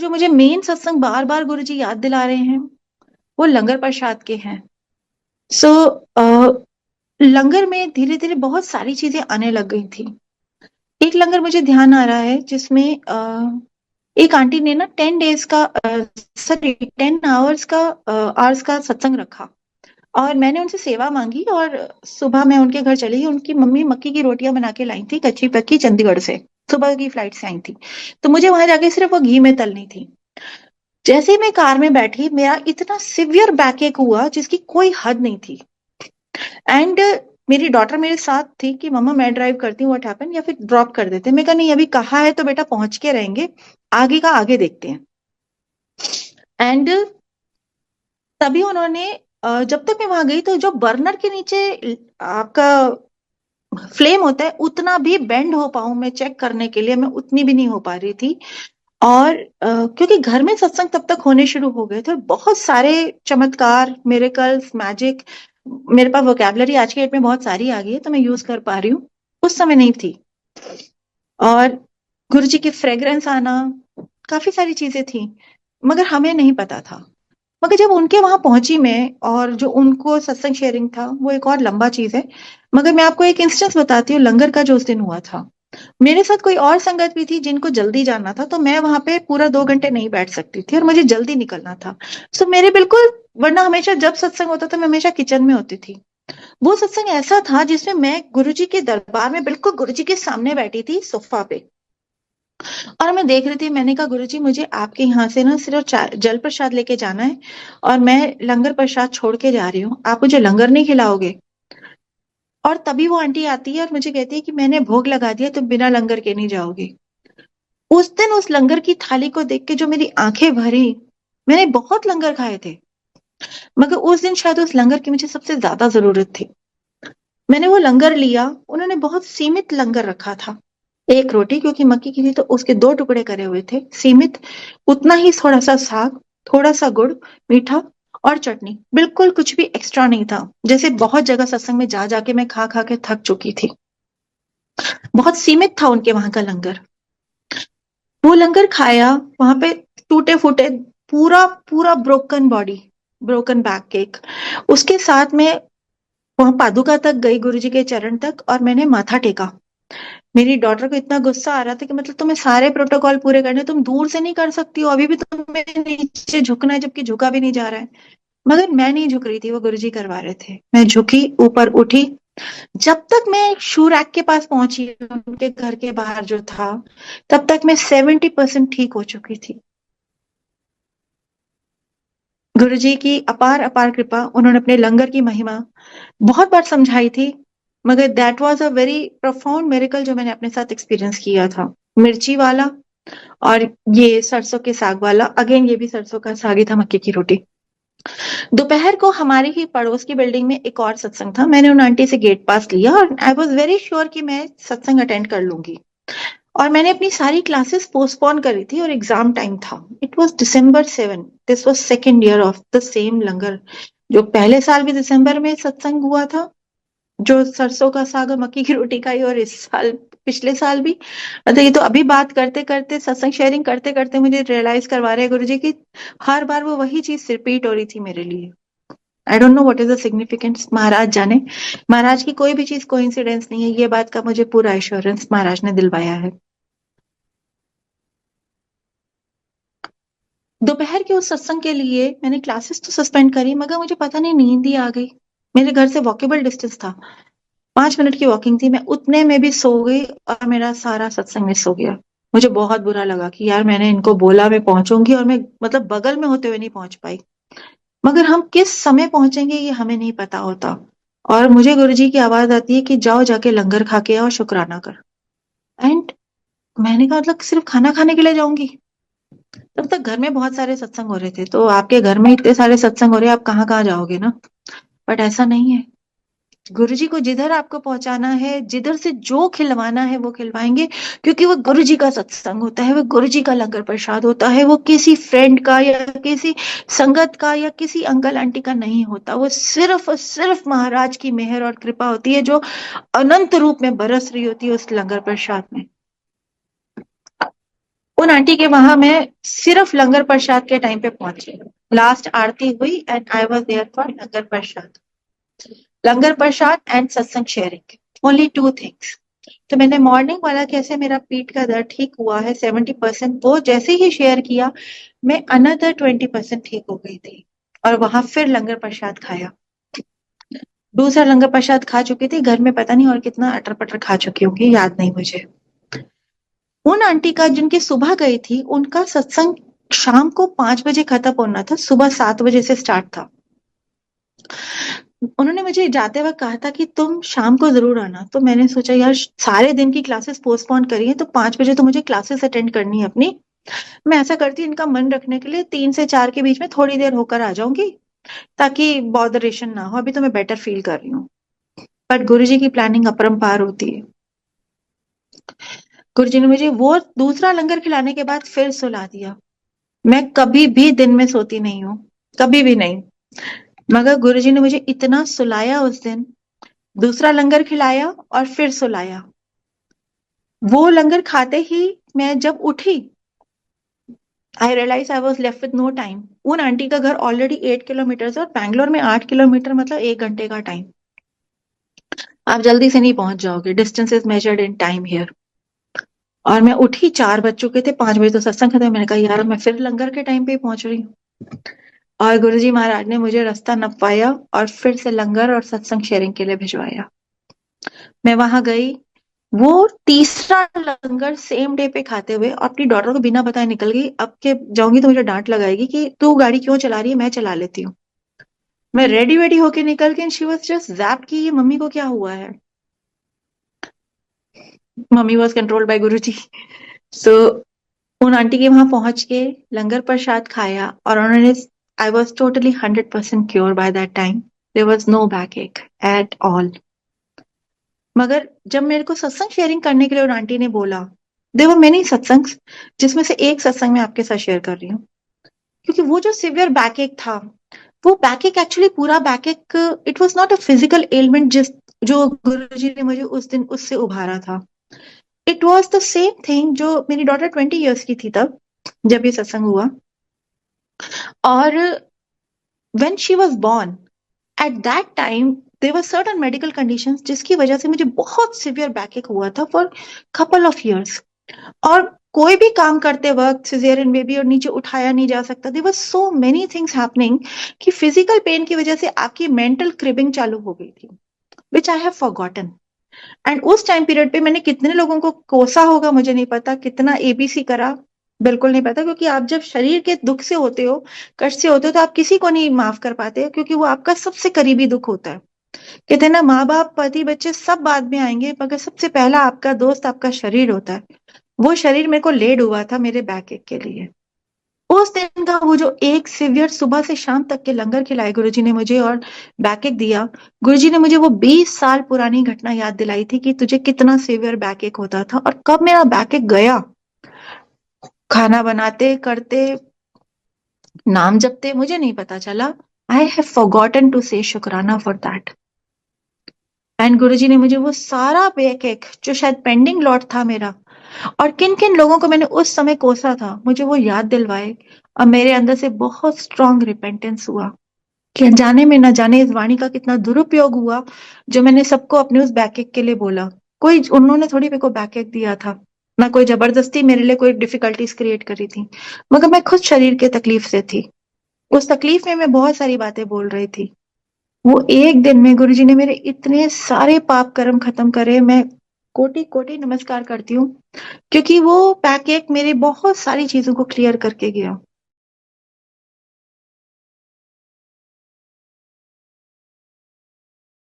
जो मुझे मेन सत्संग बार बार गुरु जी याद दिला रहे हैं वो लंगर प्रसाद के हैं। सो लंगर में धीरे धीरे बहुत सारी चीजें आने लग गई थी। एक लंगर मुझे ध्यान आ रहा है जिसमें एक आंटी ने ना 10 डेज का, सॉरी 10 आवर्स का, आवर्स का सत्संग रखा। और मैंने उनसे सेवा मांगी और सुबह मैं उनके घर चली गई। उनकी मम्मी मक्की की रोटियां बना के लाई थी, कच्ची पक्की, चंडीगढ़ से। सुबह की फ्लाइट से आई थी। तो मुझे वहां जाके सिर्फ वो घी में तलनी थी। जैसे ही मैं कार में बैठी, मेरा इतना सिवियर बैकएक हुआ जिसकी कोई हद नहीं थी। एंड मेरी डॉटर मेरे साथ थी कि मम्मा मैं ड्राइव करती हूँ, व्हाट हैपन, या फिर ड्रॉप कर देते। मैं कहा नहीं, अभी कहा है तो बेटा पहुंच के रहेंगे, आगे का आगे देखते हैं। एंड तभी उन्होंने, जब तक मैं वहां गई तो जो बर्नर के नीचे आपका फ्लेम होता है उतना भी बेंड हो पाऊं मैं चेक करने के लिए, मैं उतनी भी नहीं हो पा रही थी। और क्योंकि घर में सत्संग तब तक होने शुरू हो गए थे और बहुत सारे चमत्कार, मिरेकल्स, मैजिक, मेरे पास वोकेबलरी आज के डेट में बहुत सारी आ गई है तो मैं यूज कर पा रही हूँ, उस समय नहीं थी। और गुरु जी की फ्रेग्रेंस आना, काफी सारी चीजें थी, मगर हमें नहीं पता था। मगर जब उनके वहां पहुंची मैं, और जो उनको सत्संग शेयरिंग था वो एक और लंबा चीज है। मगर मैं आपको एक इंस्टेंस बताती हूँ लंगर का जो उस दिन हुआ था। मेरे साथ कोई और संगत भी थी जिनको जल्दी जाना था, तो मैं वहां पे पूरा 2 घंटे नहीं बैठ सकती थी और मुझे जल्दी निकलना था। सो मेरे बिल्कुल, वरना हमेशा जब सत्संग होता था मैं हमेशा किचन में होती थी। वो सत्संग ऐसा था जिसमें मैं गुरुजी के दरबार में बिल्कुल गुरुजी के सामने बैठी थी सोफा पे। और मैं देख रही थी। मैंने कहा गुरुजी मुझे आपके यहाँ से ना सिर्फ जल प्रसाद लेके जाना है और मैं लंगर प्रसाद छोड़ के जा रही हूँ, आप मुझे लंगर नहीं खिलाओगे? और तभी वो आंटी आती है और मुझे कहती है कि मैंने भोग लगा दिया, तुम बिना लंगर के नहीं जाओगी। उस दिन उस लंगर की थाली को देख के जो मेरी आंखें भरी, मैंने बहुत लंगर खाए थे मगर उस दिन शायद उस लंगर की मुझे सबसे ज्यादा जरूरत थी। मैंने वो लंगर लिया। उन्होंने बहुत सीमित लंगर रखा था। एक रोटी, क्योंकि मक्की की थी तो उसके 2 टुकड़े करे हुए थे, सीमित। उतना ही थोड़ा सा साग, थोड़ा सा गुड़, मीठा और चटनी, बिल्कुल कुछ भी एक्स्ट्रा नहीं था। जैसे बहुत जगह सत्संग में जा जाके मैं खा खा के थक चुकी थी। बहुत सीमित था उनके वहां का लंगर। वो लंगर खाया वहां पे, टूटे फूटे, पूरा पूरा broken body, broken back cake. उसके साथ में वहां पादुका तक गई, गुरुजी के चरण तक, और मैंने माथा टेका। मेरी डॉटर को इतना गुस्सा आ रहा था कि मतलब तुम्हें सारे प्रोटोकॉल पूरे करने, तुम दूर से नहीं कर सकती हो, अभी भी तुम्हें नीचे झुकना है, जबकि झुका भी नहीं जा रहा है। मगर मैं नहीं झुक रही थी, वो गुरुजी करवा रहे थे। मैं झुकी, ऊपर उठी। जब तक मैं शू रैक के पास पहुंची, उनके घर के बाहर जो था, तब तक मैं 70% ठीक हो चुकी थी। गुरुजी की अपार अपार कृपा, उन्होंने अपने लंगर की महिमा बहुत बार समझाई थी। मगर that was a very profound miracle जो मैंने अपने साथ एक्सपीरियंस किया था। मिर्ची वाला और ये सरसों के साग वाला, अगेन ये भी सरसों का साग ही था, मक्के की रोटी। दोपहर को हमारी ही पड़ोस की बिल्डिंग में एक और सत्संग था। मैंने उन आंटी से गेट पास लिया और आई वॉज वेरी श्योर कि मैं सत्संग अटेंड कर लूंगी। और मैंने अपनी सारी क्लासेस पोस्टपोन करी थी और एग्जाम टाइम था। It was December 7। This was second year of the same langar. जो पहले साल भी दिसंबर में सत्संग हुआ था, जो सरसों का साग और मक्की की रोटी खाई, और इस साल, पिछले साल भी। मतलब ये तो अभी बात करते करते, सत्संग शेयरिंग करते करते मुझे रियलाइज करवा रहे हैं गुरुजी की हर बार वो वही चीज रिपीट हो रही थी मेरे लिए। I don't know what is the significance, महाराज जाने। महाराज की कोई भी चीज कोइंसिडेंस नहीं है, ये बात का मुझे पूरा एश्योरेंस महाराज ने दिलवाया है। दोपहर के उस सत्संग के लिए मैंने क्लासेस तो सस्पेंड करी, मगर मुझे पता नहीं नींद ही आ गई। मेरे घर से वॉकेबल डिस्टेंस था, 5 मिनट की वॉकिंग थी, मैं उतने में भी सो गई और मेरा सारा सत्संग मिस हो गया। मुझे बहुत बुरा लगा कि यार मैंने इनको बोला मैं पहुंचूंगी और मैं मतलब बगल में होते हुए नहीं पहुंच पाई। मगर हम किस समय पहुंचेंगे ये हमें नहीं पता होता। और मुझे गुरुजी की आवाज आती है कि जाओ जाके लंगर खा के आओ, शुक्राना कर। एंड मैंने कहा मतलब सिर्फ खाना खाने के लिए जाऊंगी? तब तक घर में बहुत सारे सत्संग हो रहे थे, तो आपके घर में इतने सारे सत्संग हो रहे हैं, आप कहाँ कहाँ जाओगे ना। बट ऐसा नहीं है। गुरुजी को जिधर आपको पहुंचाना है, जिधर से जो खिलवाना है वो खिलवाएंगे। क्योंकि वो गुरुजी का सत्संग होता है, वो गुरुजी का लंगर प्रसाद होता है, वो किसी फ्रेंड का या किसी संगत का या किसी अंकल आंटी का नहीं होता। वो सिर्फ और सिर्फ महाराज की मेहर और कृपा होती है, जो अनंत रूप में बरस रही होती है उस लंगर प्रसाद में। उन आंटी के वहां मैं सिर्फ लंगर प्रसाद के टाइम पे पहुंची। लास्ट आरती हुई and I was there for langar prasad. Langar prasad and satsang sharing, only two things. तो मैंने मॉर्निंग वाला कैसे मेरा पीठ का दर्द ठीक हुआ है 70%, वो जैसे ही शेयर किया मैं अनदर 20% ठीक हो गई थी। और वहां फिर लंगर प्रसाद खाया। दूसरा लंगर प्रसाद खा चुकी थी, घर में पता नहीं और कितना अटर पटर खा चुकी होंगी, याद नहीं मुझे। उन आंटी का जिनकी सुबह गई थी, उनका सत्संग शाम को 5 बजे खत्म होना था, सुबह 7 बजे से स्टार्ट था। उन्होंने मुझे जाते वक्त कहा था कि तुम शाम को जरूर आना। तो मैंने सोचा यार सारे दिन की क्लासेस पोस्टपोन करी है, तो 5 बजे तो मुझे क्लासेस अटेंड करनी है अपनी। मैं ऐसा करती इनका मन रखने के लिए 3 से 4 के बीच में थोड़ी देर होकर आ जाऊंगी, ताकि बॉदरेशन ना हो। अभी तो मैं बेटर फील कर रही हूँ। बट गुरुजी की प्लानिंग अपरंपार होती है। गुरुजी ने मुझे वो दूसरा लंगर खिलाने के बाद फिर सुला दिया। मैं कभी भी दिन में सोती नहीं हूँ, कभी भी नहीं। मगर गुरुजी ने मुझे इतना सुलाया उस दिन, दूसरा लंगर खिलाया और फिर सुलाया। वो लंगर खाते ही मैं जब उठी, I realize I was left with no time. उन आंटी का घर ऑलरेडी 8 किलोमीटर और बैंगलोर में 8 किलोमीटर मतलब 1 घंटे का टाइम। आप जल्दी से नहीं पहुंच जाओगे, distance is measured in time here. और मैं उठी, 4 बज चुके थे, 5 बजे तो सत्संग खत्म। मैंने कहा यार मैं फिर लंगर के टाइम पे ही पहुंच रही हूँ। और गुरुजी महाराज ने मुझे रास्ता नपवाया और फिर से लंगर और सत्संग शेयरिंग के लिए भिजवाया। मैं वहां गई, वो तीसरा लंगर सेम डे पे खाते हुए अपनी डॉटर को बिना बताए निकल गई। अब के जाऊंगी तो मुझे डांट लगाएगी कि तू गाड़ी क्यों चला रही है, मैं चला लेती हूँ। मैं रेडी वेडी होके निकल के, शी वॉज जस्ट जैप्ड कि ये मम्मी को क्या हुआ है। मम्मी वॉज कंट्रोल्ड बाय गुरु जी। सो उन आंटी के वहां पहुंच के लंगर प्रसाद खाया और उन्होंने, I was totally 100% cure by that time. There was no back ache at all. मगर जब मेरे को सत्संग शेयरिंग करने के लिए उन आंटी ने बोला, देयर वर मेनी सत्संग्स, जिसमें से एक सत्संग मैं आपके साथ शेयर कर रही हूँ। क्योंकि वो जो सिवियर बैकएक था, वो बैकएक एक्चुअली पूरा बैकएक, it was not a physical element जिस जो गुरुजी ने मुझे उस दिन उससे उभारा था। It was the same thing जो मेरी डॉटर 20 ईयर्स की थी तब, जब ये सत्संग हुआ। और when she was born, at that time there were certain medical conditions जिसकी वजह से मुझे बहुत सिवियर बैकएक हुआ था फॉर कपल ऑफ इयर्स। और कोई भी काम करते वक्त सिजेरियन बेबी और नीचे उठाया नहीं जा सकता। There were so many things happening कि फिजिकल पेन की वजह से आपकी मेंटल क्रिबिंग चालू हो गई थी, विच आई हैव फॉरगॉटन। एंड उस टाइम पीरियड पे मैंने कितने लोगों को कोसा होगा मुझे नहीं पता, कितना एबीसी करा बिल्कुल नहीं पता। क्योंकि आप जब शरीर के दुख से होते हो, कष्ट से होते हो, तो आप किसी को नहीं माफ कर पाते, क्योंकि वो आपका सबसे करीबी दुख होता है। कहते हैं ना, माँ बाप पति बच्चे सब बाद में आएंगे, मगर सबसे पहला आपका दोस्त आपका शरीर होता है। वो शरीर मेरे को लेड हुआ था मेरे बैक एक के लिए। उस दिन का वो जो एक सिवियर सुबह से शाम तक के लंगर खिलाए गुरुजी ने मुझे और बैक एक दिया। गुरुजी ने मुझे वो 20 साल पुरानी घटना याद दिलाई थी कि तुझे कितना सिवियर बैक एक होता था और कब मेरा बैक एक गया। खाना बनाते करते, नाम जपते, मुझे नहीं पता चला। आई हैव फॉरगॉटन टू से शुक्राना फॉर दैट। एंड गुरुजी ने मुझे वो सारा बैक एक जो शायद पेंडिंग लॉट था मेरा, और किन किन लोगों को मैंने उस समय कोसा था, मुझे वो याद दिलवाए। और मेरे अंदर से बहुत स्ट्रांग रिपेंटेंस हुआ कि अनजाने में न जाने इस वाणी का कितना दुरुपयोग हुआ, जो मैंने सबको अपने उस बैकएक के लिए बोला। कोई उन्होंने थोड़ी मेरे को बैकएक दिया था, ना कोई जबरदस्ती मेरे लिए कोई डिफिकल्टीज क्रिएट करी थी, मगर मैं खुद शरीर के तकलीफ से थी। उस तकलीफ में मैं बहुत सारी बातें बोल रही थी। वो एक दिन में गुरुजी ने मेरे इतने सारे पाप कर्म खत्म करे। मैं कोटि कोटि नमस्कार करती हूँ, क्योंकि वो पैकेट मेरे बहुत सारी चीजों को क्लियर करके गया।